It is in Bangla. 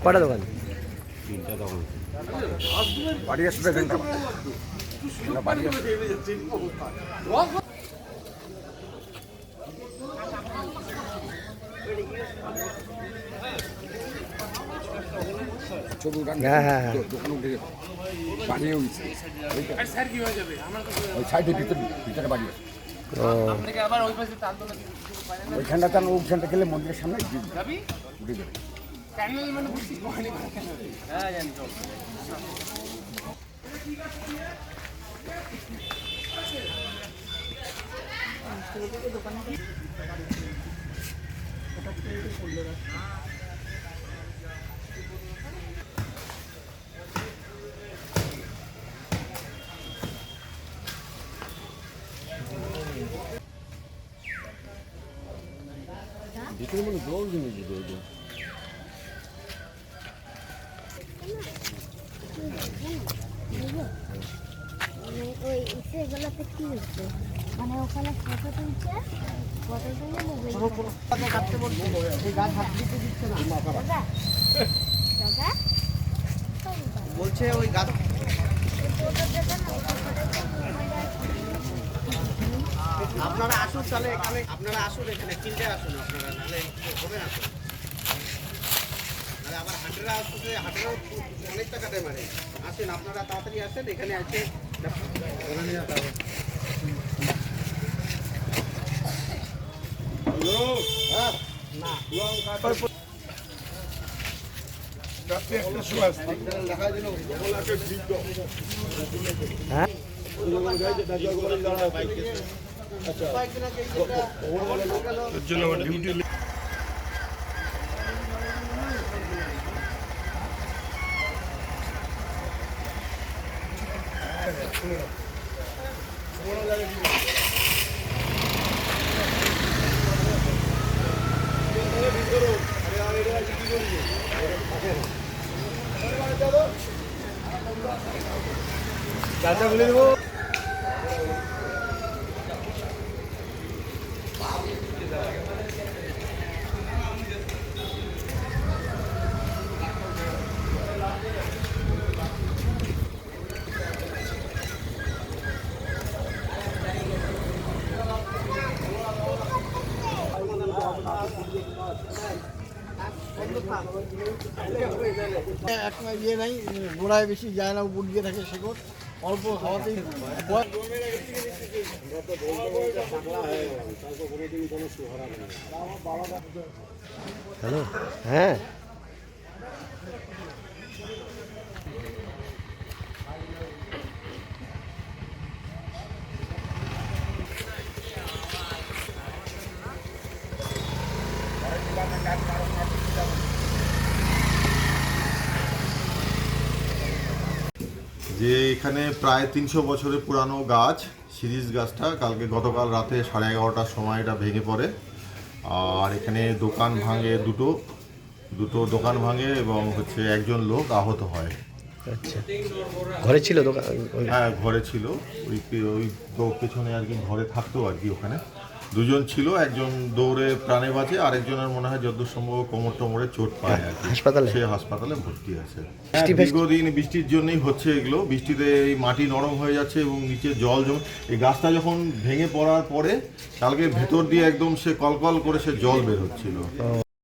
কটা দোকান? তিনটা দোকান। বাড়ি আসবে এখানটা বাড়ি আসবে। হ্যাঁ হ্যাঁ হ্যাঁ। দোকান উঠে যাবে, বাড়িও ওই সাইডের ভিতরে বাড়ি আছে। ওইখানটা তার ওইখানটা গেলে মন্দিরের সামনে উঠে যাবে। ভিতরে মানে জল জমে যেত। ওই সেগুলোতে কি হচ্ছে মানে ওখানে ফটো তুলছে, ফটো তুলে কাটতে বলছে এই গাছ হাত দিতে দিচ্ছে না দাদা দাদা বলছে ওই গাছ আপনারা আসুন, তাহলে এখানে আপনারা আসুন, এখানে তিনটে আসুন আপনারা, নাহলে হবে না। নাহলে আবার হাটেরা আসতে, হাটেরাও অনেক টাকাতে মারে। আসেন আপনারা, তাড়াতাড়ি আসেন, এখানে আছে চাচা বলে দেবো। একটা ইয়ে নাই, গোড়ায় বেশি যায় না, উপর দিয়ে থাকে শেকড়, অল্প খাওয়াতেই হ্যালো। হ্যাঁ যে এখানে প্রায় 300 বছরের পুরানো গাছ, শিরীষ গাছটা কালকে গতকাল রাতে 11:30টার সময় এটা ভেঙে পড়ে। আর এখানে দোকান ভাঙে, দুটো দোকান ভাঙে এবং হচ্ছে একজন লোক আহত হয়। আচ্ছা, ঘরে ছিল দোকান? হ্যাঁ ঘরে ছিল, ওই পেছনে আর কি ঘরে থাকতো আর কি। ওখানে দুজন ছিল, একজন দৌড়ে প্রাণে বাঁচে, আরেকজনের মনে হয় যত সম্ভব কোমর টোমরে চোট পায় আর কি, হাসপাতালে? সে হাসপাতালে ভর্তি আছে। দীর্ঘদিন বৃষ্টির জন্যই হচ্ছে এগুলো, বৃষ্টিতে এই মাটি নরম হয়ে যাচ্ছে এবং নিচে জল জমে। এই গাছটা যখন ভেঙে পড়ার পরে কালকে ভেতর দিয়ে একদম সে কলকল করে সে জল বের হচ্ছিল।